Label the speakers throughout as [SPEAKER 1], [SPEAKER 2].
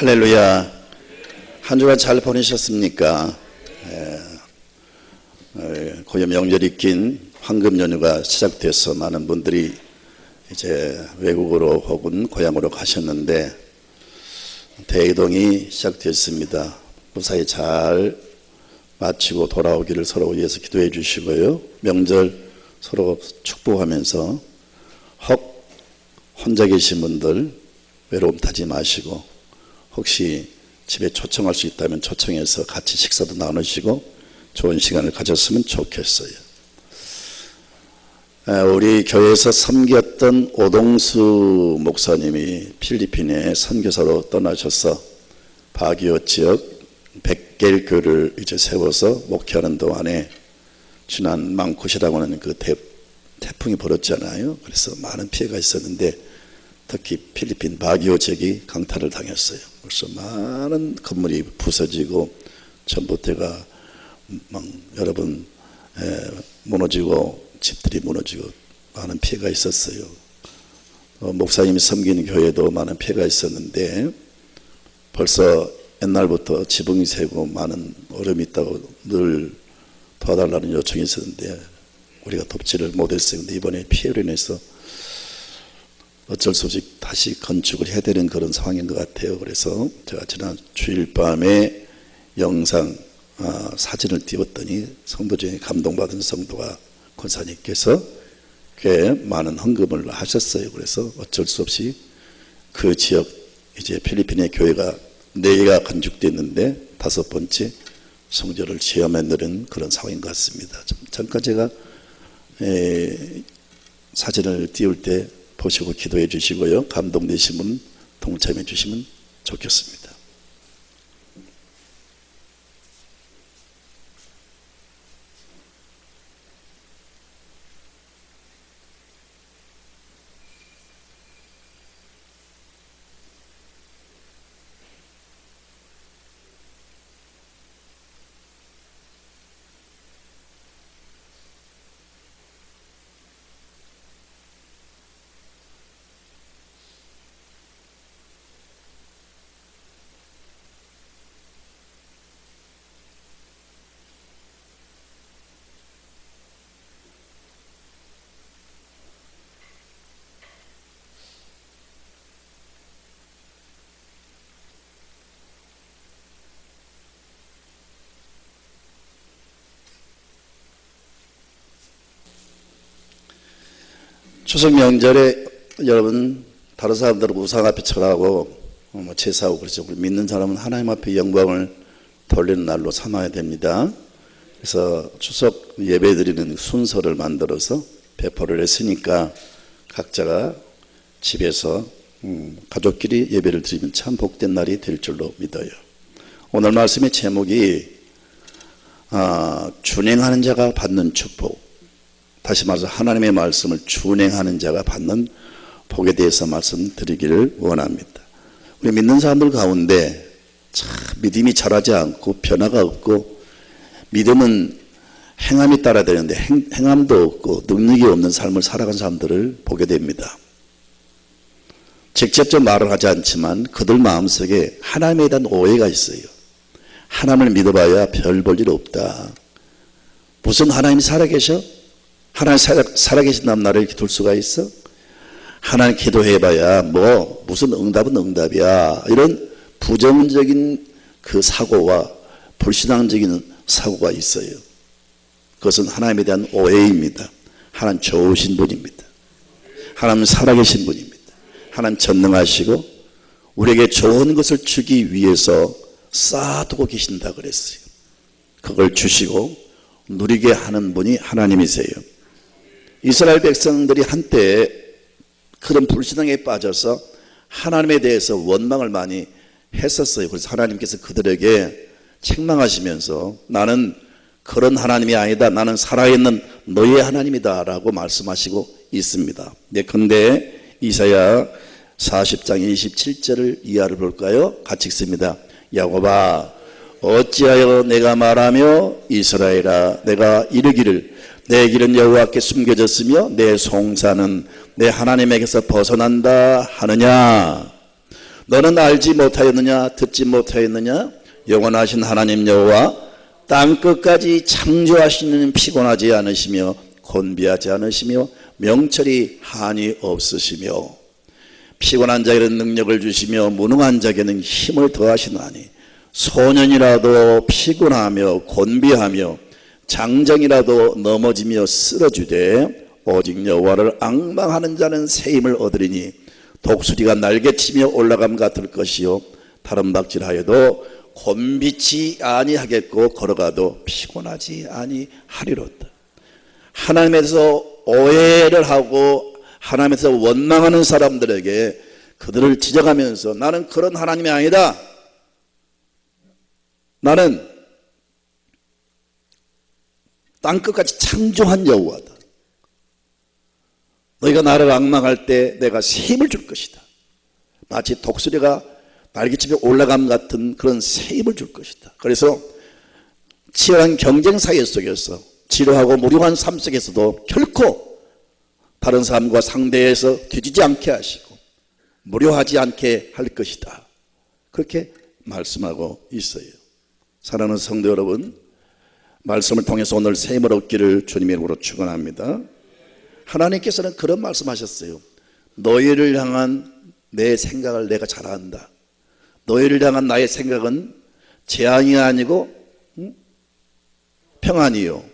[SPEAKER 1] 할렐루야. 한 주간 잘 보내셨습니까? 고요 명절이 낀 황금 연휴가 시작돼서 많은 분들이 이제 외국으로 혹은 고향으로 가셨는데 대이동이 시작됐습니다. 무사히 잘 마치고 돌아오기를 서로 위해서 기도해 주시고요. 명절 서로 축복하면서 혹 혼자 계신 분들 외로움 타지 마시고 혹시 집에 초청할 수 있다면 초청해서 같이 식사도 나누시고 좋은 시간을 가졌으면 좋겠어요. 우리 교회에서 섬겼던 오동수 목사님이 필리핀에 선교사로 떠나셔서 바기오 지역 100개의 교회를 이제 세워서 목회하는 동안에 지난 망쿠시라고 하는 그 태풍이 불었잖아요. 그래서 많은 피해가 있었는데 특히 필리핀 바기오 지역이 강타를 당했어요. 그래서 많은 건물이 부서지고 전봇대가 막 여러 번 무너지고 집들이 무너지고 많은 피해가 있었어요. 목사님이 섬기는 교회도 많은 피해가 있었는데 벌써 옛날부터 지붕이 새고 많은 얼음이 있다고 늘 도와달라는 요청이 있었는데 우리가 돕지를 못했어요. 근데 이번에 피해로 인해서 어쩔 수 없이 다시 건축을 해야 되는 그런 상황인 것 같아요. 그래서 제가 지난 주일 밤에 영상 사진을 띄웠더니 성도 중에 감동받은 성도가 권사님께서 꽤 많은 헌금을 하셨어요. 그래서 어쩔 수 없이 그 지역 이제 필리핀의 교회가 4개가 건축됐는데 5번째 성전을 지어 만드는 그런 상황인 것 같습니다. 잠깐 제가 사진을 띄울 때 보시고 기도해 주시고요. 감동되신 분 동참해 주시면 좋겠습니다. 추석 명절에 여러분 다른 사람들은 우상 앞에 절하고 제사하고 그렇죠. 우리 믿는 사람은 하나님 앞에 영광을 돌리는 날로 삼아야 됩니다. 그래서 추석 예배 드리는 순서를 만들어서 배포를 했으니까 각자가 집에서 가족끼리 예배를 드리면 참 복된 날이 될 줄로 믿어요. 오늘 말씀의 제목이 준행하는 자가 받는 축복. 다시 말해서 하나님의 말씀을 준행하는 자가 받는 복에 대해서 말씀드리기를 원합니다. 우리 믿는 사람들 가운데 참 믿음이 자라지 않고 변화가 없고 믿음은 행함이 따라야 되는데 행함도 없고 능력이 없는 삶을 살아간 사람들을 보게 됩니다. 직접적 말을 하지 않지만 그들 마음속에 하나님에 대한 오해가 있어요. 하나님을 믿어봐야 별 볼 일 없다. 무슨 하나님이 살아계셔? 하나님 살아계신다는 나를 이렇게 둘 수가 있어? 하나님 기도해봐야 무슨 응답은 응답이야. 이런 부정적인 그 사고와 불신앙적인 사고가 있어요. 그것은 하나님에 대한 오해입니다. 하나님 좋으신 분입니다. 하나님 살아계신 분입니다. 하나님 전능하시고 우리에게 좋은 것을 주기 위해서 쌓아두고 계신다 그랬어요. 그걸 주시고 누리게 하는 분이 하나님이세요. 이스라엘 백성들이 한때 그런 불신앙에 빠져서 하나님에 대해서 원망을 많이 했었어요. 그래서 하나님께서 그들에게 책망하시면서 나는 그런 하나님이 아니다. 나는 살아있는 너의 하나님이다 라고 말씀하시고 있습니다. 그런데 이사야 40장 27절을 이하를 볼까요? 같이 읽습니다. 야곱아 어찌하여 내가 말하며 이스라엘아 내가 이르기를 내 길은 여호와께 숨겨졌으며 내 송사는 내 하나님에게서 벗어난다 하느냐. 너는 알지 못하였느냐 듣지 못하였느냐 영원하신 하나님 여호와 땅끝까지 창조하시는 피곤하지 않으시며 곤비하지 않으시며 명철이 한이 없으시며 피곤한 자에게는 능력을 주시며 무능한 자에게는 힘을 더하시나니 소년이라도 피곤하며 곤비하며 장정이라도 넘어지며 쓰러지되 오직 여호와를 앙망하는 자는 새 힘을 얻으리니 독수리가 날개치며 올라감 같을 것이요 다른 박질하여도 곤비치 아니하겠고 걸어가도 피곤하지 아니하리로다. 하나님에서 오해를 하고 하나님에서 원망하는 사람들에게 그들을 지적하면서 나는 그런 하나님이 아니다. 나는 땅끝까지 창조한 여호와다. 너희가 나를 앙망할 때 내가 새 힘을 줄 것이다. 마치 독수리가 날개치며 올라감 같은 그런 새 힘을 줄 것이다. 그래서 치열한 경쟁 사회 속에서 지루하고 무료한 삶 속에서도 결코 다른 사람과 상대해서 뒤지지 않게 하시고 무료하지 않게 할 것이다. 그렇게 말씀하고 있어요. 사랑하는 성도 여러분, 말씀을 통해서 오늘 새 힘을 얻기를 주님의 이름으로 축원합니다. 하나님께서는 그런 말씀하셨어요. 너희를 향한 내 생각을 내가 잘 안다. 너희를 향한 나의 생각은 재앙이 아니고 평안이요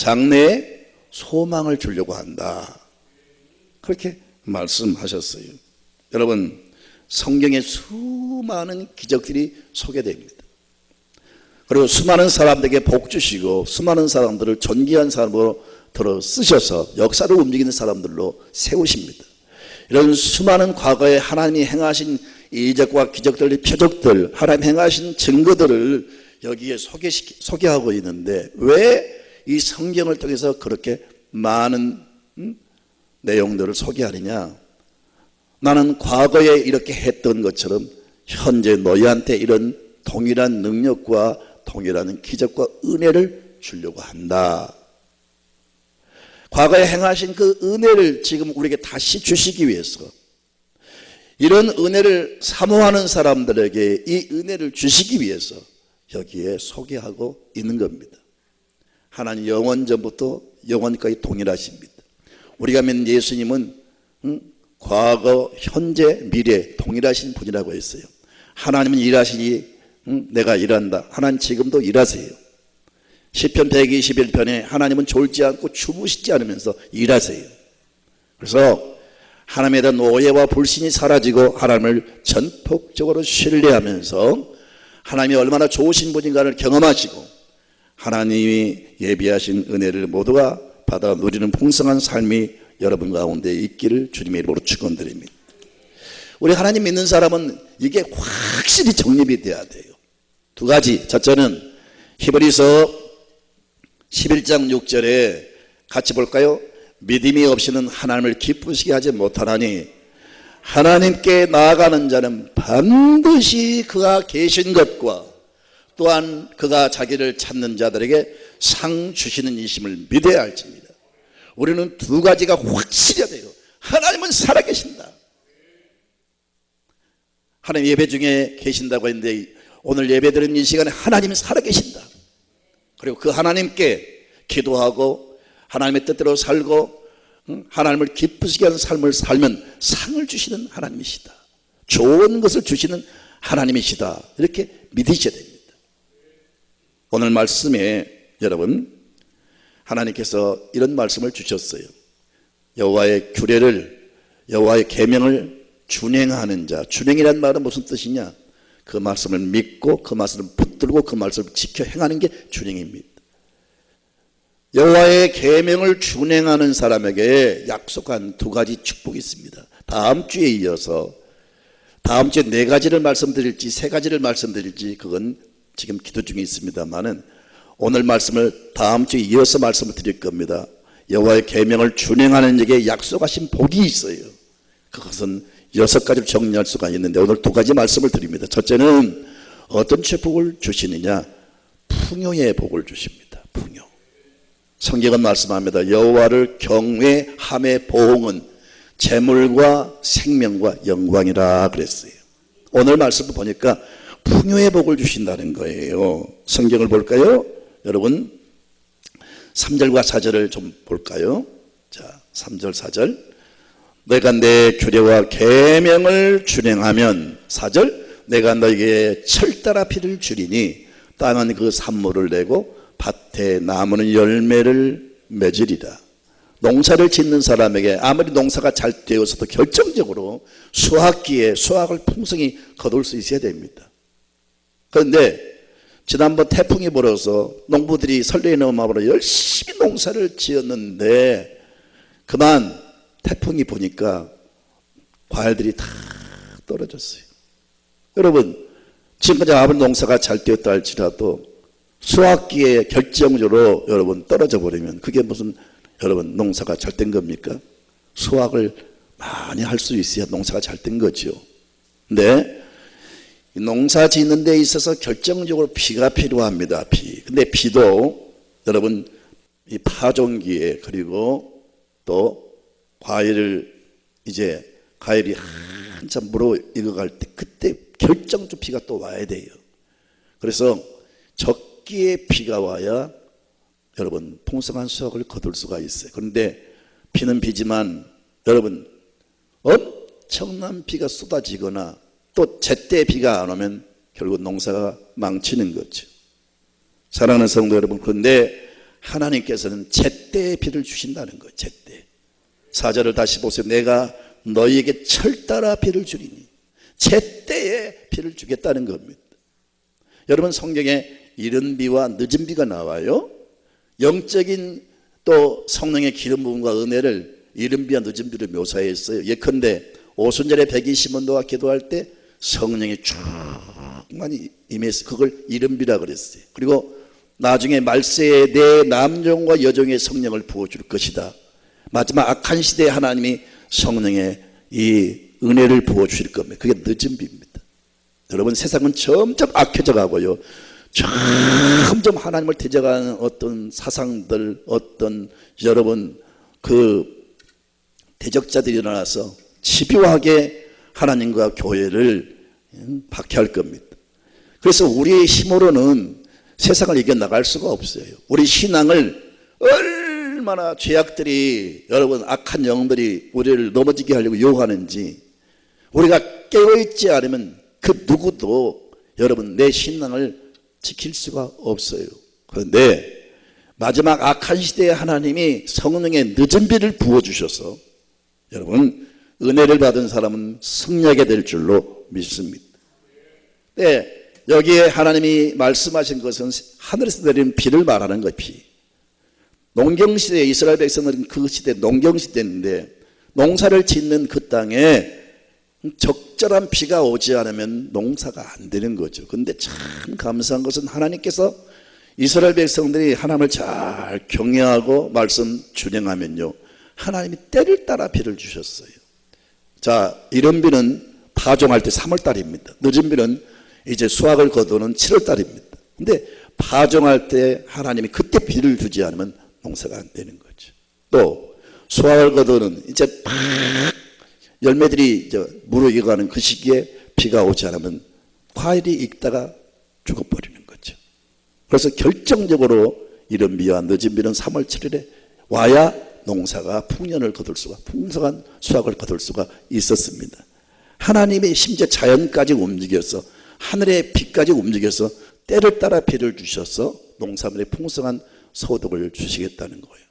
[SPEAKER 1] 장래에 소망을 주려고 한다. 그렇게 말씀하셨어요. 여러분, 성경에 수많은 기적들이 소개됩니다. 그리고 수많은 사람들에게 복 주시고 수많은 사람들을 존귀한 사람으로 들어 쓰셔서 역사를 움직이는 사람들로 세우십니다. 이런 수많은 과거에 하나님이 행하신 이적과 기적들, 표적들, 하나님 행하신 증거들을 여기에 소개하고 있는데 왜 이 성경을 통해서 그렇게 많은 내용들을 소개하느냐? 나는 과거에 이렇게 했던 것처럼 현재 너희한테 이런 동일한 능력과 동일한 기적과 은혜를 주려고 한다. 과거에 행하신 그 은혜를 지금 우리에게 다시 주시기 위해서 이런 은혜를 사모하는 사람들에게 이 은혜를 주시기 위해서 여기에 소개하고 있는 겁니다. 하나님 영원전부터 영원까지 동일하십니다. 우리가 믿는 예수님은 과거, 현재, 미래 동일하신 분이라고 했어요. 하나님은 일하시니 내가 일한다. 하나님 지금도 일하세요. 시편 121편에 하나님은 졸지 않고 주무시지 않으면서 일하세요. 그래서 하나님에 대한 오해와 불신이 사라지고 하나님을 전폭적으로 신뢰하면서 하나님이 얼마나 좋으신 분인가를 경험하시고 하나님이 예비하신 은혜를 모두가 받아 누리는 풍성한 삶이 여러분 가운데 있기를 주님의 이름으로 축원드립니다. 우리 하나님 믿는 사람은 이게 확실히 정립이 돼야 돼요. 두 가지. 첫째는 히브리서 11장 6절에 같이 볼까요? 믿음이 없이는 하나님을 기쁘시게 하지 못하나니 하나님께 나아가는 자는 반드시 그가 계신 것과 또한 그가 자기를 찾는 자들에게 상 주시는 이심을 믿어야 할지입니다. 우리는 두 가지가 확실해야 돼요. 하나님은 살아계신다. 하나님 예배 중에 계신다고 했는데 오늘 예배드리는 이 시간에 하나님은 살아계신다. 그리고 그 하나님께 기도하고 하나님의 뜻대로 살고 하나님을 기쁘시게 하는 삶을 살면 상을 주시는 하나님이시다. 좋은 것을 주시는 하나님이시다. 이렇게 믿으셔야 됩니다. 오늘 말씀에 여러분 하나님께서 이런 말씀을 주셨어요. 여호와의 규례를 여호와의 계명을 준행하는 자. 준행이란 말은 무슨 뜻이냐? 그 말씀을 믿고 그 말씀을 붙들고 그 말씀을 지켜 행하는 게 준행입니다. 여호와의 계명을 준행하는 사람에게 약속한 두 가지 축복이 있습니다. 다음 주에 이어서 다음 주에 네 가지를 말씀드릴지 세 가지를 말씀드릴지 그건 지금 기도 중에 있습니다만은 오늘 말씀을 다음 주에 이어서 말씀을 드릴 겁니다. 여호와의 계명을 준행하는 자에게 약속하신 복이 있어요. 그것은 6가지로 정리할 수가 있는데 오늘 2가지 말씀을 드립니다. 첫째는 어떤 축복을 주시느냐? 풍요의 복을 주십니다. 풍요. 성경은 말씀합니다. 여호와를 경외함의 보응은 재물과 생명과 영광이라 그랬어요. 오늘 말씀을 보니까 풍요의 복을 주신다는 거예요. 성경을 볼까요? 여러분 3절과 4절을 좀 볼까요? 자, 3절 4절. 내가 내 규례와 계명을 준행하면 4절. 내가 너에게 철따라 피를 주리니 땅은 그 산모를 내고 밭에 나무는 열매를 맺으리라. 농사를 짓는 사람에게 아무리 농사가 잘 되어서도 결정적으로 수확기에 수확을 풍성히 거둘 수 있어야 됩니다. 그런데 지난번 태풍이 불어서 농부들이 설레이는 마음으로 열심히 농사를 지었는데 그만 태풍이 부니까 과일들이 다 떨어졌어요. 여러분 지금까지 아무리 농사가 잘 되었다 할지라도 수확기에 결정적으로 여러분 떨어져 버리면 그게 무슨 여러분 농사가 잘 된 겁니까? 수확을 많이 할 수 있어야 농사가 잘 된 거죠. 근데 농사 짓는 데 있어서 결정적으로 비가 필요합니다. 비. 근데 비도 여러분 이 파종기에 그리고 또 과일을 이제 과일이 한참 물어 익어갈 때 그때 결정적 비가 또 와야 돼요. 그래서 적기에 비가 와야 여러분 풍성한 수확을 거둘 수가 있어요. 그런데 비는 비지만 여러분 엄청난 비가 쏟아지거나 또 제때 비가 안 오면 결국 농사가 망치는 거죠. 사랑하는 성도 여러분, 그런데 하나님께서는 제때의 비를 주신다는 거예요. 제때. 4절을 다시 보세요. 내가 너희에게 철따라 비를 주리니 제때에 비를 주겠다는 겁니다. 여러분 성경에 이른 비와 늦은 비가 나와요. 영적인 또 성령의 기름 부음과 은혜를 이른 비와 늦은 비를 묘사했어요. 예컨대 오순절에 120원도가 기도할 때 성령이 쭉 많이 임해서 그걸 이른 비라 그랬어요. 그리고 나중에 말세에 내 남종과 여종의 성령을 부어줄 것이다. 마지막 악한 시대에 하나님이 성령의 이 은혜를 부어주실 겁니다. 그게 늦은 비입니다. 여러분 세상은 점점 악해져 가고요. 점점 하나님을 대적하는 어떤 사상들, 어떤 여러분 그 대적자들이 일어나서 집요하게 하나님과 교회를 박해할 겁니다. 그래서 우리의 힘으로는 세상을 이겨나갈 수가 없어요. 우리 신앙을 얼마나 죄악들이 여러분 악한 영들이 우리를 넘어지게 하려고 유혹하는지 우리가 깨어있지 않으면 그 누구도 여러분 내 신앙을 지킬 수가 없어요. 그런데 마지막 악한 시대에 하나님이 성령의 늦은 비를 부어주셔서 여러분 은혜를 받은 사람은 승리하게 될 줄로 믿습니다. 네, 여기에 하나님이 말씀하신 것은 하늘에서 내리는 비를 말하는 거예요. 비. 농경시대에 이스라엘 백성들은 그 시대 농경시대인데 농사를 짓는 그 땅에 적절한 비가 오지 않으면 농사가 안 되는 거죠. 그런데 참 감사한 것은 하나님께서 이스라엘 백성들이 하나님을 잘 경외하고 말씀 준행하면요 하나님이 때를 따라 비를 주셨어요. 자, 이른 비는 파종할 때 3월 달입니다. 늦은 비는 이제 수확을 거두는 7월 달입니다. 근데 파종할 때 하나님이 그때 비를 주지 않으면 농사가 안 되는 거죠. 또 수확을 거두는 이제 막 열매들이 이제 무르익어가는 그 시기에 비가 오지 않으면 과일이 익다가 죽어버리는 거죠. 그래서 결정적으로 이른 비와 늦은 비는 3월 7일에 와야 농사가 풍년을 거둘 수가 풍성한 수확을 거둘 수가 있었습니다. 하나님이 심지어 자연까지 움직여서 하늘의 빛까지 움직여서 때를 따라 비를 주셔서 농사물에 풍성한 소득을 주시겠다는 거예요.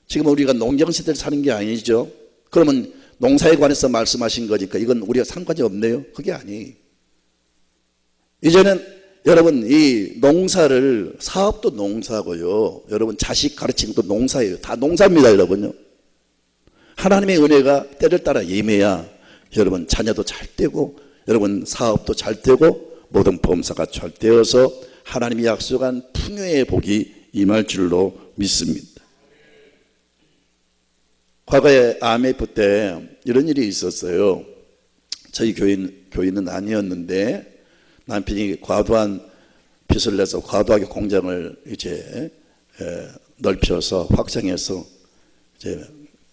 [SPEAKER 1] 지금 우리가 농경시대를 사는 게 아니죠. 그러면 농사에 관해서 말씀하신 거니까 이건 우리가 상관이 없네요. 그게 아니에요. 이제는 여러분 이 농사를 사업도 농사고요. 여러분 자식 가르치는 것도 농사예요. 다 농사입니다. 여러분요. 하나님의 은혜가 때를 따라 임해야 여러분 자녀도 잘 되고 여러분 사업도 잘 되고 모든 범사가 잘 되어서 하나님이 약속한 풍요의 복이 임할 줄로 믿습니다. 과거에 IMF 때 이런 일이 있었어요. 저희 교인은 아니었는데 남편이 과도한 빚을 내서 과도하게 공장을 이제 넓혀서 확장해서 이제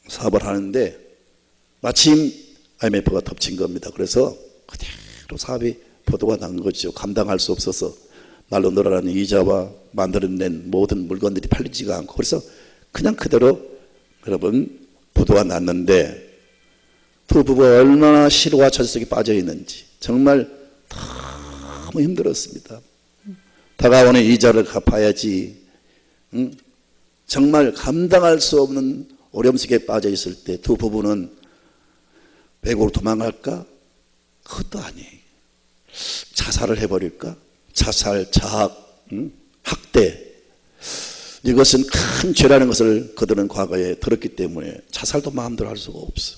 [SPEAKER 1] 사업을 하는데 마침 IMF가 덮친 겁니다. 그래서 그대로 바로 사업이 포도가 난 거죠. 감당할 수 없어서 날로 늘어나는 이자와 만들어낸 모든 물건들이 팔리지가 않고, 그래서 그냥 그대로 여러분 부도가 났는데, 두 부부가 얼마나 시로와 저주 속에 빠져 있는지 정말 너무 힘들었습니다. 다가오는 이자를 갚아야지, 정말 감당할 수 없는 어려움 속에 빠져 있을 때 두 부부는 외국으로 도망갈까? 그것도 아니에요. 자살을 해버릴까? 자살, 자학, 학대, 이것은 큰 죄라는 것을 그들은 과거에 들었기 때문에 자살도 마음대로 할 수가 없어.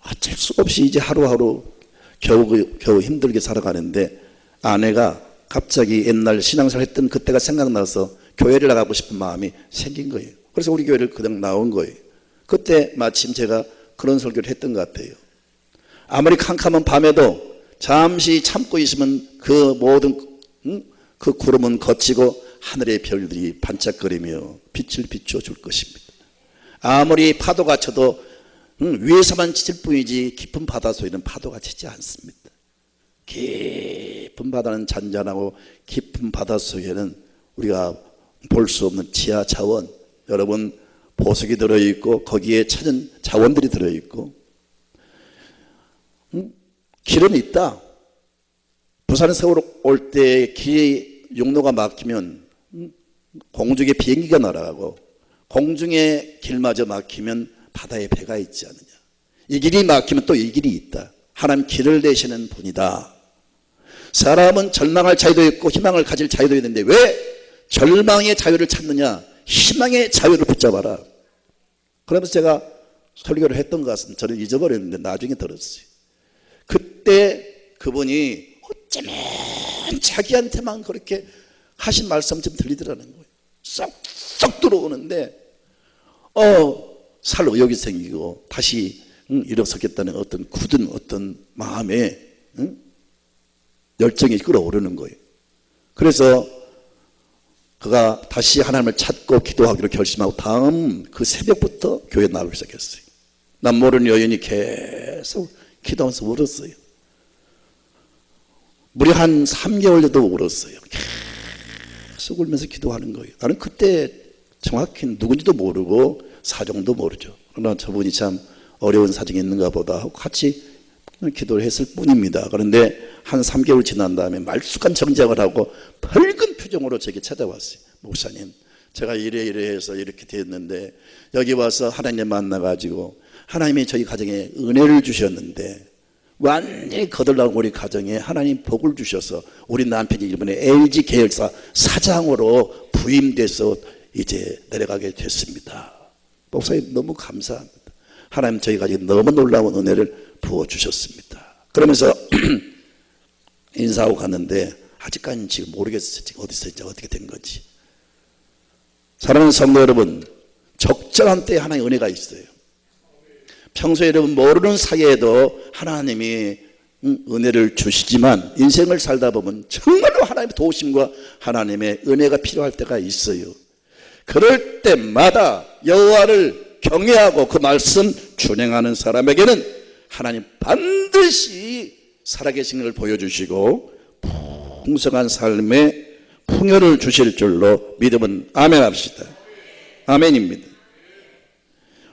[SPEAKER 1] 어쩔 수 없이 이제 하루하루 겨우 힘들게 살아가는데, 아내가 갑자기 옛날 신앙생활 했던 그때가 생각나서 교회를 나가고 싶은 마음이 생긴 거예요. 그래서 우리 교회를 그냥 나온 거예요. 그때 마침 제가 그런 설교를 했던 것 같아요. 아무리 캄캄한 밤에도 잠시 참고 있으면 그 모든 그 구름은 걷히고 하늘의 별들이 반짝거리며 빛을 비춰 줄 것입니다. 아무리 파도가 쳐도 위에서만 치질 뿐이지 깊은 바다 속에는 파도가 치지 않습니다. 깊은 바다는 잔잔하고 깊은 바다 속에는 우리가 볼 수 없는 지하 자원, 여러분 보석이 들어있고 거기에 찾은 자원들이 들어있고, 길은 있다. 부산 서울 올 때 길 용로가 막히면 공중에 비행기가 날아가고, 공중에 길마저 막히면 바다에 배가 있지 않느냐. 이 길이 막히면 또 이 길이 있다. 하나님 길을 내시는 분이다. 사람은 절망할 자유도 있고 희망을 가질 자유도 있는데 왜 절망의 자유를 찾느냐, 희망의 자유를 붙잡아라. 그러면서 제가 설교를 했던 것 같습니다. 저를 잊어버렸는데 나중에 들었어요. 그때 그분이 어쩌면 자기한테만 그렇게 하신 말씀 좀 들리더라는 거예요. 쏙쏙 들어오는데 살 의욕이 생기고 다시 일어서겠다는 어떤 굳은 어떤 마음에 열정이 끌어오르는 거예요. 그래서 그가 다시 하나님을 찾고 기도하기로 결심하고 다음 그 새벽부터 교회에 나오기 시작했어요. 난 모르는 여인이 계속 기도하면서 울었어요. 무려 한 3개월 정도 울었어요. 계속 울면서 기도하는 거예요. 나는 그때 정확히 누군지도 모르고 사정도 모르죠. 그러나 저분이 참 어려운 사정이 있는가 보다 하고 같이 기도를 했을 뿐입니다. 그런데 한 3개월 지난 다음에 말쑥한 정장을 하고 밝은 표정으로 제게 찾아왔어요. 목사님, 제가 이래 해서 이렇게 됐는데 여기 와서 하나님 만나가지고 하나님이 저희 가정에 은혜를 주셨는데 완전히 거들나온 우리 가정에 하나님 복을 주셔서 우리 남편이 이번에 LG 계열사 사장으로 부임돼서 이제 내려가게 됐습니다. 목사님 너무 감사합니다. 하나님 저희 가정에 너무 놀라운 은혜를 부어주셨습니다. 그러면서 인사하고 갔는데 아직까지는 지금 모르겠어요. 지금 어디서 이제 어떻게 된 건지. 사랑하는 성도 여러분, 적절한 때에 하나님의 은혜가 있어요. 평소에 여러분 모르는 사이에도 하나님이 은혜를 주시지만 인생을 살다 보면 정말로 하나님의 도우심과 하나님의 은혜가 필요할 때가 있어요. 그럴 때마다 여호와를 경외하고 그 말씀 준행하는 사람에게는 하나님 반드시 살아계신 것을 보여주시고 풍성한 삶의 풍요를 주실 줄로 믿으면 아멘 합시다. 아멘입니다.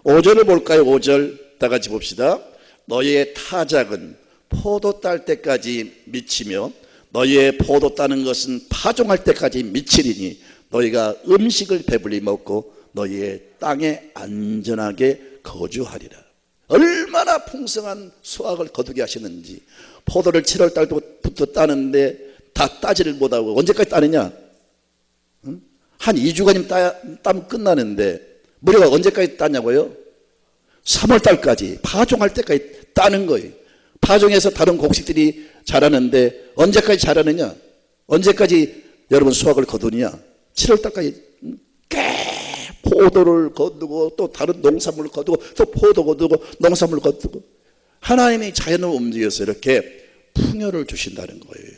[SPEAKER 1] 5절을 볼까요? 5절 다 같이 봅시다. 너희의 타작은 포도 딸 때까지 미치며 너희의 포도 따는 것은 파종할 때까지 미치리니 너희가 음식을 배불리 먹고 너희의 땅에 안전하게 거주하리라. 얼마나 풍성한 수확을 거두게 하시는지. 포도를 7월 달부터 따는데 다 따지를 못하고 언제까지 따느냐? 한 2주간이면 따면 끝나는데 무료가 언제까지 따냐고요? 3월 달까지 파종할 때까지 따는 거예요. 파종해서 다른 곡식들이 자라는데 언제까지 자라느냐? 언제까지 여러분 수확을 거두느냐? 7월 달까지 포도를 거두고 또 다른 농산물을 거두고 또 포도 거두고 농산물을 거두고 하나님이 자연을 움직여서 이렇게 풍요를 주신다는 거예요.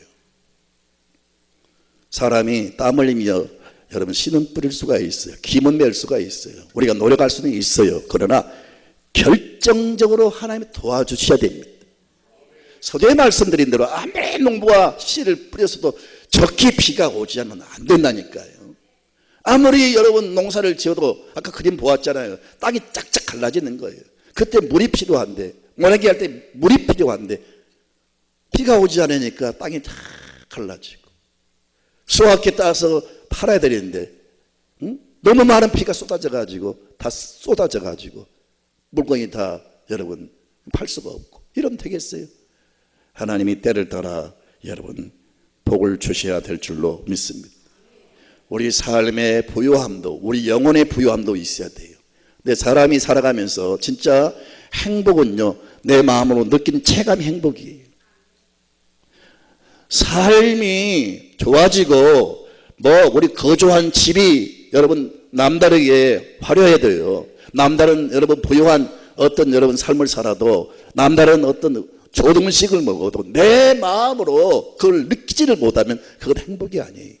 [SPEAKER 1] 사람이 땀 흘리며 여러분 씨는 뿌릴 수가 있어요. 김은 맬 수가 있어요. 우리가 노력할 수는 있어요. 그러나 결정적으로 하나님이 도와주셔야 됩니다. 서두에 말씀드린 대로 아무리 농부가 씨를 뿌렸어도 적게 비가 오지 않으면 안 된다니까요. 아무리 여러분 농사를 지어도 아까 그림 보았잖아요. 땅이 짝짝 갈라지는 거예요. 그때 물이 필요한데, 모내기 할 때 물이 필요한데 비가 오지 않으니까 땅이 다 갈라지고, 수확해 따서 팔아야 되는데 너무 많은 비가 쏟아져가지고 물건이 다 여러분 팔 수가 없고, 이러면 되겠어요? 하나님이 때를 따라 여러분 복을 주셔야 될 줄로 믿습니다. 우리 삶의 부요함도, 우리 영혼의 부요함도 있어야 돼요. 근데 사람이 살아가면서 진짜 행복은요, 내 마음으로 느끼는 체감이 행복이에요. 삶이 좋아지고 우리 거주한 집이 여러분 남다르게 화려해야 돼요. 남다른 여러분 부유한 어떤 여러분 삶을 살아도, 남다른 어떤 좋은 음식을 먹어도 내 마음으로 그걸 느끼지를 못하면 그건 행복이 아니에요.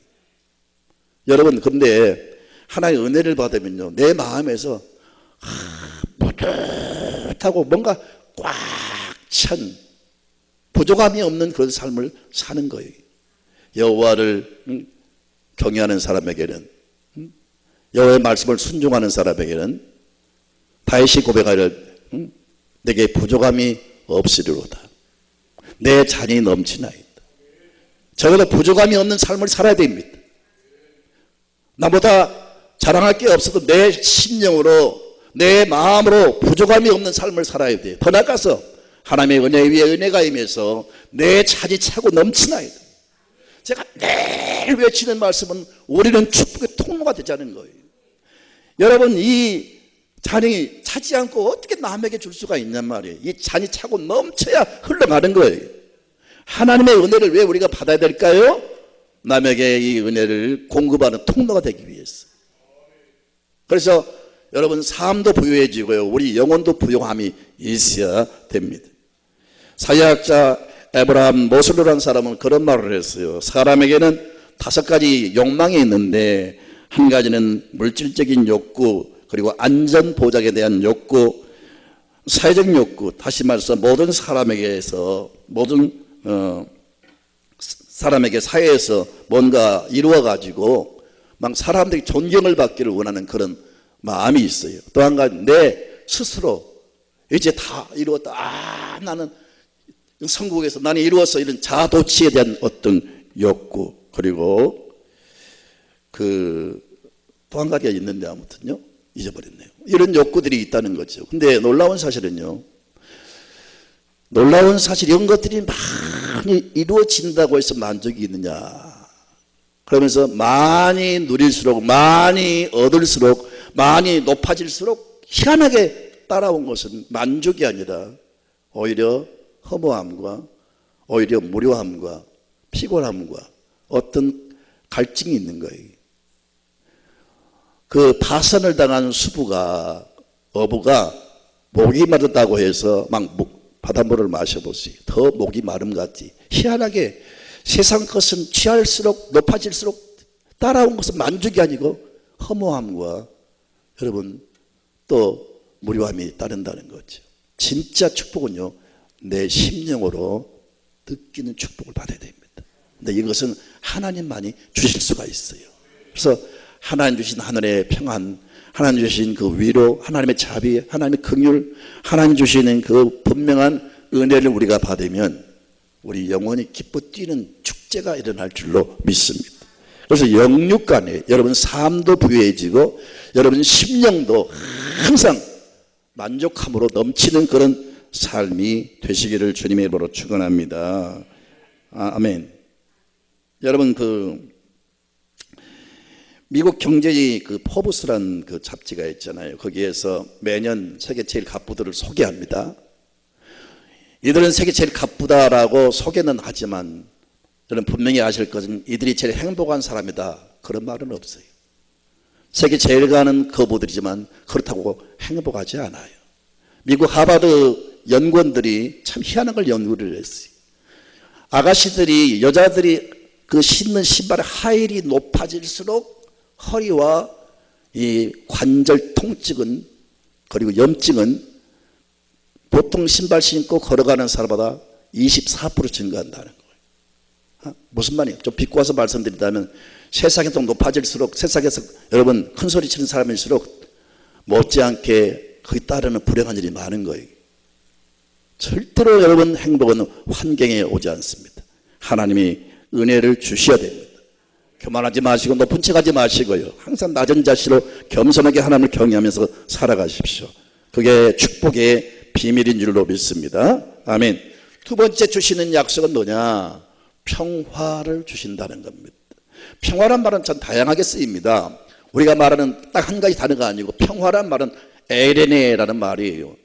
[SPEAKER 1] 여러분, 근데 하나의 은혜를 받으면요, 내 마음에서 뿌듯하고 뭔가 꽉 찬 부족함이 없는 그런 삶을 사는 거예요. 여호와를 경외하는 사람에게는, 여호와의 말씀을 순종하는 사람에게는 다윗이 고백하기를 내게 부족함이 없으리로다. 내 잔이 넘치나이다. 적어도 부족함이 없는 삶을 살아야 됩니다. 나보다 자랑할 게 없어도 내 심령으로, 내 마음으로 부족함이 없는 삶을 살아야 돼요. 더 나아가서 하나님의 은혜 위에 은혜가 임해서 내 잔이 차고 넘치나이다. 제가 매일 외치는 말씀은 우리는 축복의 통로가 되자는 거예요. 여러분, 이 잔이 차지 않고 어떻게 남에게 줄 수가 있냔 말이에요. 이 잔이 차고 넘쳐야 흘러가는 거예요. 하나님의 은혜를 왜 우리가 받아야 될까요? 남에게 이 은혜를 공급하는 통로가 되기 위해서. 그래서 여러분, 삶도 부유해지고요, 우리 영혼도 부유함이 있어야 됩니다. 사회학자 에브라함 모슬로라는 사람은 그런 말을 했어요. 사람에게는 5가지 욕망이 있는데, 한 가지는 물질적인 욕구, 그리고 안전 보장에 대한 욕구, 사회적 욕구, 다시 말해서 모든 사람에게서, 모든 사람에게 사회에서 뭔가 이루어가지고 막 사람들이 존경을 받기를 원하는 그런 마음이 있어요. 또 한 가지, 내 스스로 이제 다 이루었다, 나는 성국에서 나는 이루었어, 이런 자아도취에 대한 어떤 욕구, 그리고 또 한 가지가 있는데 아무튼요 잊어버렸네요. 이런 욕구들이 있다는 거죠. 근데 놀라운 사실은요, 이런 것들이 많이 이루어진다고 해서 만족이 있느냐? 그러면서 많이 누릴수록, 많이 얻을수록, 많이 높아질수록 희한하게 따라온 것은 만족이 아니라 오히려 허무함과, 오히려 무료함과 피곤함과 어떤 갈증이 있는 거예요. 그 파선을 당한 어부가 목이 마르다고 해서 막 바닷물을 마셔보세요. 더 목이 마름 같지. 희한하게 세상 것은 취할수록 높아질수록 따라온 것은 만족이 아니고 허무함과 여러분 또 무료함이 따른다는 거죠. 진짜 축복은요, 내 심령으로 느끼는 축복을 받아야 됩니다. 근데 이것은 하나님만이 주실 수가 있어요. 그래서 하나님 주신 하늘의 평안, 하나님 주신 그 위로, 하나님의 자비, 하나님의 긍휼, 하나님 주시는 그 분명한 은혜를 우리가 받으면 우리 영혼이 기뻐 뛰는 축제가 일어날 줄로 믿습니다. 그래서 영육간에 여러분 삶도 부유해지고 여러분 심령도 항상 만족함으로 넘치는 그런 삶이 되시기를 주님의 이름으로 축원합니다. 아멘. 여러분, 미국 경제의 포브스라는 잡지가 있잖아요. 거기에서 매년 세계 제일 갑부들을 소개합니다. 이들은 세계 제일 갑부다라고 소개는 하지만 저는 분명히 아실 것은 이들이 제일 행복한 사람이다, 그런 말은 없어요. 세계 제일 가는 거부들이지만 그렇다고 행복하지 않아요. 미국 하버드 연구원들이 참 희한한 걸 연구를 했어요. 아가씨들이, 여자들이 신는 신발의 하일이 높아질수록 허리와 이 관절 통증은, 그리고 염증은 보통 신발 신고 걸어가는 사람보다 24% 증가한다는 거예요. 무슨 말이에요? 좀 비꼬아서 말씀드린다면 세상이 좀 높아질수록 세상에서 여러분 큰 소리 치는 사람일수록 못지않게 거기 따르는 불행한 일이 많은 거예요. 절대로 여러분 행복은 환경에 오지 않습니다. 하나님이 은혜를 주셔야 됩니다. 교만하지 마시고 높은 척하지 마시고요. 항상 낮은 자세로 겸손하게 하나님을 경외하면서 살아가십시오. 그게 축복의 비밀인 줄로 믿습니다. 아멘. 두 번째 주시는 약속은 뭐냐? 평화를 주신다는 겁니다. 평화란 말은 참 다양하게 쓰입니다. 우리가 말하는 딱 한 가지 단어가 아니고 평화란 말은 에레네라는 말이에요.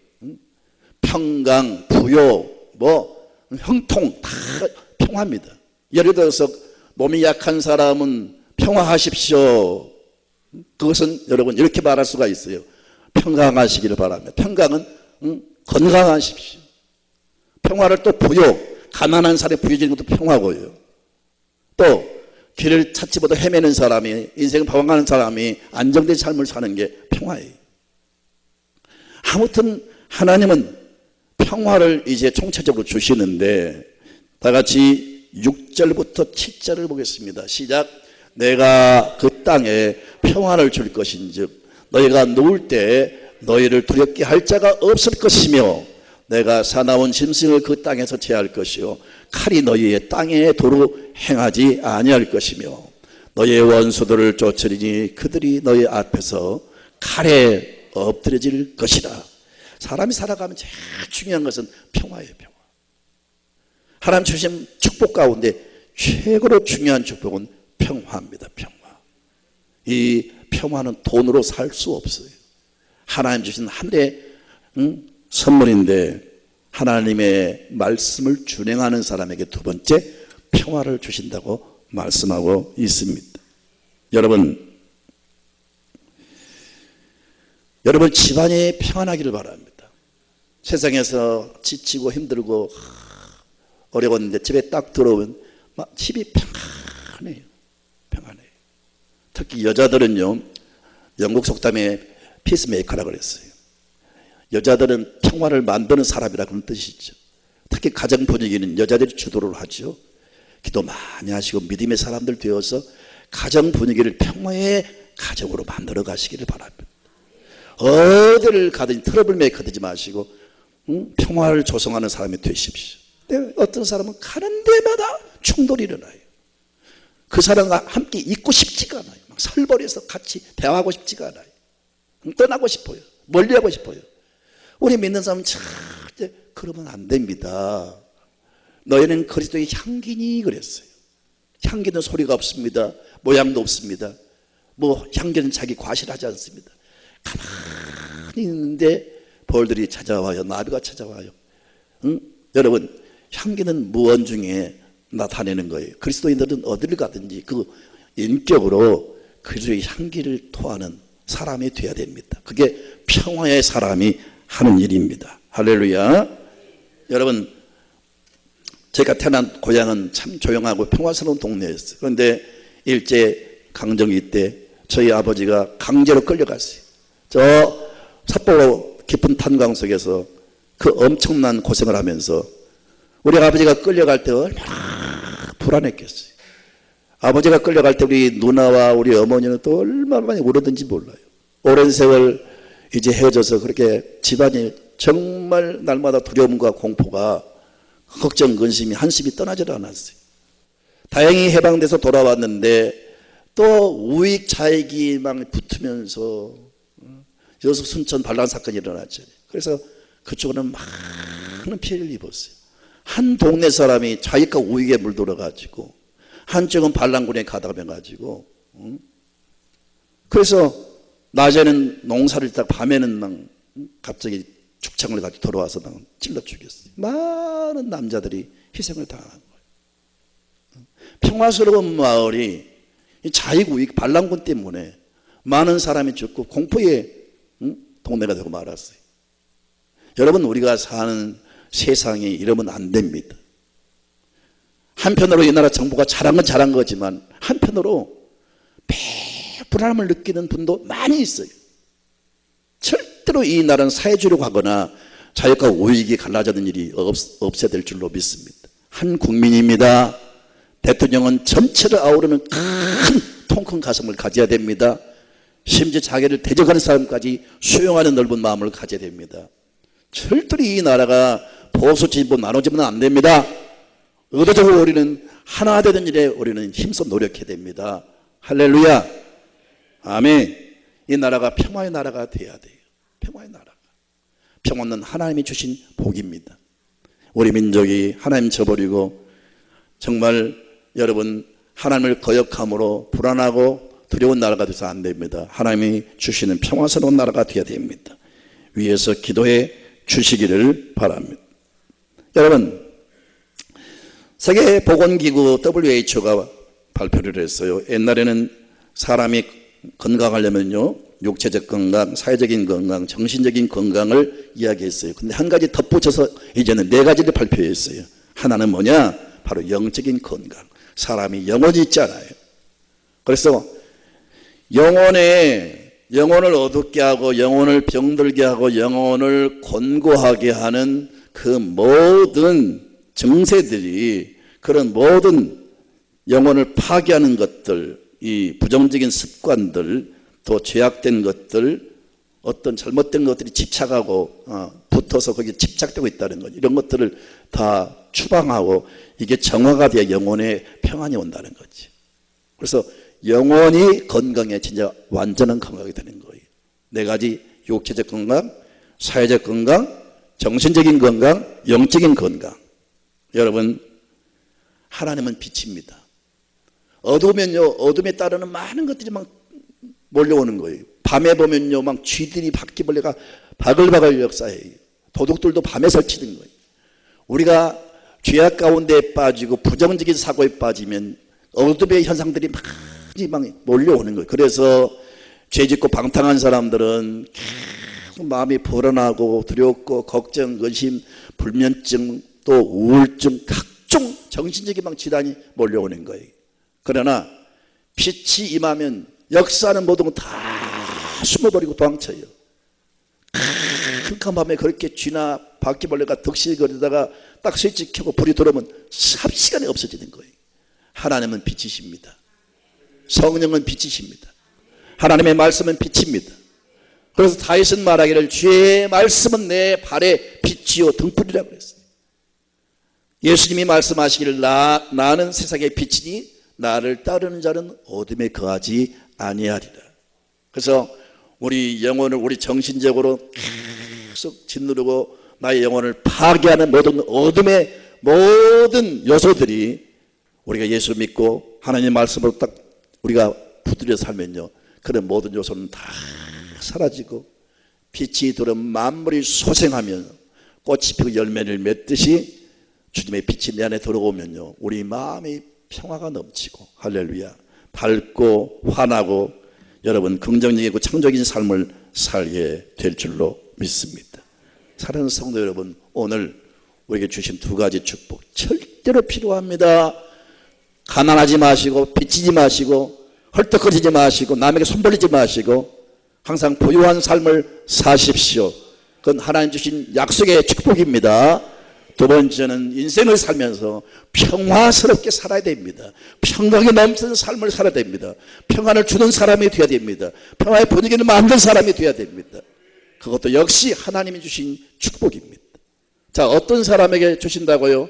[SPEAKER 1] 평강, 부요, 형통 다 평화입니다. 예를 들어서 몸이 약한 사람은 평화하십시오. 그것은 여러분 이렇게 말할 수가 있어요. 평강하시기를 바랍니다. 평강은 건강하십시오. 평화를 또 부요, 가난한 사람이 부여지는 것도 평화고요. 또 길을 찾지 못해 헤매는 사람이, 인생을 방황하는 사람이 안정된 삶을 사는 게 평화예요. 아무튼 하나님은 평화를 이제 총체적으로 주시는데 다 같이 6절부터 7절을 보겠습니다. 시작. 내가 그 땅에 평화를 줄 것인즉 너희가 누울 때 너희를 두렵게 할 자가 없을 것이며 내가 사나운 짐승을 그 땅에서 제할 것이요 칼이 너희의 땅에 도로 행하지 아니할 것이며 너희의 원수들을 쫓으리니 그들이 너희 앞에서 칼에 엎드려질 것이라. 사람이 살아가면 제일 중요한 것은 평화예요. 평화. 하나님 주신 축복 가운데 최고로 중요한 축복은 평화입니다. 평화. 이 평화는 돈으로 살 수 없어요. 하나님 주신 하늘의 선물인데 하나님의 말씀을 준행하는 사람에게 두 번째 평화를 주신다고 말씀하고 있습니다. 여러분 집안이 평안하기를 바랍니다. 세상에서 지치고 힘들고 어려웠는데 집에 딱 들어오면 집이 평안해요. 평안해요. 특히 여자들은요, 영국 속담에 피스메이커라고 그랬어요. 여자들은 평화를 만드는 사람이라 그런 뜻이죠. 특히 가정 분위기는 여자들이 주도를 하죠. 기도 많이 하시고 믿음의 사람들 되어서 가정 분위기를 평화의 가정으로 만들어 가시기를 바랍니다. 어디를 가든지 트러블 메이커 되지 마시고 평화를 조성하는 사람이 되십시오. 어떤 사람은 가는 데마다 충돌이 일어나요. 그 사람과 함께 있고 싶지가 않아요. 막 설벌해서 같이 대화하고 싶지가 않아요. 떠나고 싶어요. 멀리하고 싶어요. 우리 믿는 사람은 절대 그러면 안 됩니다. 너희는 그리스도의 향기니 그랬어요. 향기는 소리가 없습니다. 모양도 없습니다. 향기는 자기 과실하지 않습니다. 가만히 있는데 벌들이 찾아와요. 나비가 찾아와요. 여러분 향기는 무언 중에 나타내는 거예요. 그리스도인들은 어디를 가든지 그 인격으로 그리스도의 향기를 토하는 사람이 되어야 됩니다. 그게 평화의 사람이 하는 일입니다. 할렐루야. 여러분 제가 태어난 고향은 참 조용하고 평화스러운 동네였어요. 그런데 일제강점기 때 저희 아버지가 강제로 끌려갔어요. 저 삿포로 깊은 탄광 속에서 그 엄청난 고생을 하면서 우리 아버지가 끌려갈 때 얼마나 불안했겠어요. 아버지가 끌려갈 때 우리 누나와 우리 어머니는 또 얼마나 많이 울었는지 몰라요. 오랜 세월 이제 헤어져서 그렇게 집안이 정말 날마다 두려움과 공포가 걱정, 근심이 한심이 떠나질 않았어요. 다행히 해방돼서 돌아왔는데 또 우익 좌익이 막 붙으면서 여수 순천 반란 사건이 일어났죠. 그래서 그쪽은 많은 피해를 입었어요. 한 동네 사람이 좌익과 우익에 물들어가지고 한쪽은 반란군에 가담해가지고 그래서 낮에는 농사를 짓다가 밤에는 막 갑자기 축창을 가지고 돌아와서 막 찔러 죽였어요. 많은 남자들이 희생을 당한 거예요. 평화스러운 마을이 좌익 우익 반란군 때문에 많은 사람이 죽고 공포의 동네가 되고 말았어요. 여러분 우리가 사는 세상이 이러면 안 됩니다. 한편으로 이 나라 정부가 잘한 건 잘한 거지만 한편으로 매우 불안함을 느끼는 분도 많이 있어요. 절대로 이 나라는 사회주의로 가거나 좌익과 우익이 갈라지는 일이 없어야 될 줄로 믿습니다. 한 국민입니다. 대통령은 전체를 아우르는 통 큰 가슴을 가져야 됩니다. 심지어 자기를 대적하는 사람까지 수용하는 넓은 마음을 가져야 됩니다. 절대로 이 나라가 보수 진보 나눠지면 안 됩니다. 의도적으로 우리는 하나 되는 일에 우리는 힘써 노력해야 됩니다. 할렐루야. 아멘. 이 나라가 평화의 나라가 돼야 돼요. 평화의 나라가. 평화는 하나님이 주신 복입니다. 우리 민족이 하나님 저버리고 정말 여러분 하나님을 거역함으로 불안하고 두려운 나라가 돼서 안 됩니다. 하나님이 주시는 평화스러운 나라가 되어야 됩니다. 위에서 기도해 주시기를 바랍니다. 여러분, 세계보건기구 WHO가 발표를 했어요. 옛날에는 사람이 건강하려면요, 육체적 건강, 사회적인 건강, 정신적인 건강을 이야기했어요. 근데 한 가지 덧붙여서 이제는 4가지를 발표했어요. 하나는 뭐냐? 바로 영적인 건강. 사람이 영혼이 있잖아요. 그래서 영혼을 어둡게 하고 영혼을 병들게 하고 영혼을 곤고하게 하는 그 모든 증세들이, 그런 모든 영혼을 파괴하는 것들, 이 부정적인 습관들, 또 죄악된 것들, 어떤 잘못된 것들이 집착하고 붙어서 거기에 집착되고 있다는 것, 이런 것들을 다 추방하고 이게 정화가 돼야 영혼의 평안이 온다는 거지. 그래서 영혼이 건강해 진짜 완전한 건강이 되는 거예요. 4가지: 육체적 건강, 사회적 건강, 정신적인 건강, 영적인 건강. 여러분, 하나님은 빛입니다. 어두우면요, 어둠에 따르는 많은 것들이 막 몰려오는 거예요. 밤에 보면요, 막 쥐들이, 바퀴벌레가 바글바글 역사해요. 도둑들도 밤에 설치는 거예요. 우리가 죄악 가운데 빠지고 부정적인 사고에 빠지면 어둠의 현상들이 많이 막 몰려오는 거예요. 그래서 죄짓고 방탕한 사람들은 계속 마음이 불안하고 두렵고 걱정, 의심, 불면증, 또 우울증, 각종 정신적인 막 질환이 몰려오는 거예요. 그러나 빛이 임하면 역사하는 모든 건 다 숨어버리고 도망쳐요. 캄캄한 밤에 그렇게 쥐나 바퀴벌레가 득실거리다가 딱 스위치 켜고 불이 들어오면 삽시간에 없어지는 거예요. 하나님은 빛이십니다. 성령은 빛이십니다. 하나님의 말씀은 빛입니다. 그래서 다윗은 말하기를 주의 말씀은 내 발에 빛이요 등불이라고 그랬어요. 예수님이 말씀하시기를 나는 세상의 빛이니 나를 따르는 자는 어둠에 거하지 아니하리라. 그래서 우리 영혼을, 우리 정신적으로 계속 짓누르고 나의 영혼을 파괴하는 모든 어둠의 모든 요소들이, 우리가 예수 믿고 하나님의 말씀으로 딱 우리가 붙들려 살면요, 그런 모든 요소는 다 사라지고 빛이 들어 만물이 소생하면 꽃이 피고 열매를 맺듯이 주님의 빛이 내 안에 들어오면요, 우리 마음이 평화가 넘치고, 할렐루야, 밝고 환하고 여러분 긍정적이고 창조적인 삶을 살게 될 줄로 믿습니다. 사랑하는 성도 여러분, 오늘 우리에게 주신 2가지 축복 절대로 필요합니다. 가난하지 마시고 빚지지 마시고 헐떡거리지 마시고 남에게 손 벌리지 마시고 항상 부유한 삶을 사십시오. 그건 하나님 주신 약속의 축복입니다. 2번째는 인생을 살면서 평화스럽게 살아야 됩니다. 평강이 넘치는 삶을 살아야 됩니다. 평안을 주는 사람이 되어야 됩니다. 평화의 분위기를 만든 사람이 되어야 됩니다. 그것도 역시 하나님이 주신 축복입니다. 자, 어떤 사람에게 주신다고요?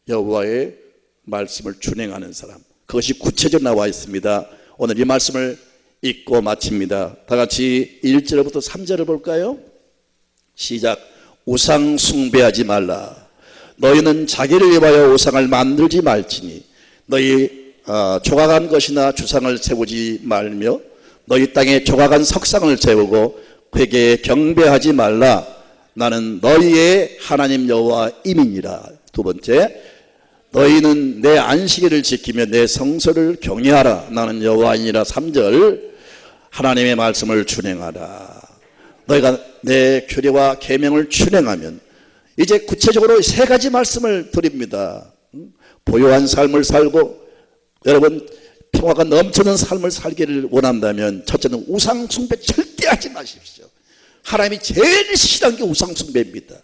[SPEAKER 1] 여호와의 말씀을 준행하는 사람. 그것이 구체적으로 나와 있습니다. 오늘 이 말씀을 읽고 마칩니다. 다 같이 1절부터 3절을 볼까요? 시작. 우상 숭배하지 말라. 너희는 자기를 위하여 우상을 만들지 말지니 너희 조각한 것이나 주상을 세우지 말며 너희 땅에 조각한 석상을 세우고 그에게 경배하지 말라. 나는 너희의 하나님 여호와임이니라. 2번째, 너희는 내 안식일을 지키며 내 성소를 경외하라. 나는 여호와이니라. 3절, 하나님의 말씀을 준행하라. 너희가 내 규례와 계명을 준행하면, 이제 구체적으로 3가지 말씀을 드립니다. 보유한 삶을 살고 여러분 평화가 넘치는 삶을 살기를 원한다면, 첫째는 우상 숭배 절대 하지 마십시오. 하나님이 제일 싫어하는 게 우상 숭배입니다.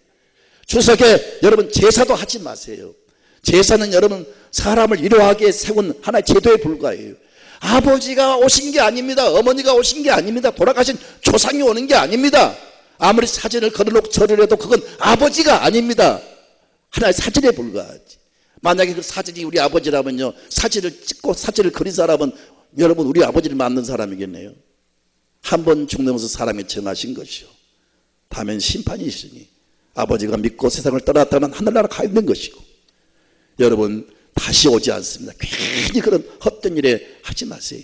[SPEAKER 1] 추석에 여러분 제사도 하지 마세요. 제사는 여러분 사람을 위로하게 세운 하나의 제도에 불과해요. 아버지가 오신 게 아닙니다. 어머니가 오신 게 아닙니다. 돌아가신 조상이 오는 게 아닙니다. 아무리 사진을 걸어놓고 절을 해도 그건 아버지가 아닙니다. 하나의 사진에 불과하지. 만약에 그 사진이 우리 아버지라면요, 사진을 찍고 사진을 그린 사람은 여러분 우리 아버지를 만난 사람이겠네요. 한 번 죽으면서 사람이 정하신 것이요, 다음엔 심판이 있으니 아버지가 믿고 세상을 떠났다면 하늘나라 가 있는 것이고, 여러분 다시 오지 않습니다. 괜히 그런 헛된 일에 하지 마세요.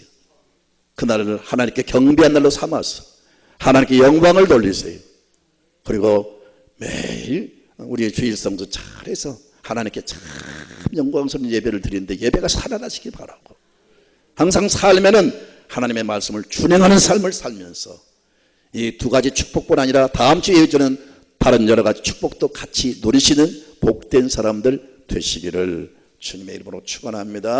[SPEAKER 1] 그날을 하나님께 경배한 날로 삼아서 하나님께 영광을 돌리세요. 그리고 매일 우리의 주일성도 잘해서 하나님께 참 영광스러운 예배를 드리는데 예배가 살아나시기 바라고, 항상 살면은 하나님의 말씀을 준행하는 삶을 살면서 이 두 가지 축복뿐 아니라 다음 주에 이어지는 다른 여러 가지 축복도 같이 누리시는 복된 사람들 되시기를 주님의 이름으로 축원합니다.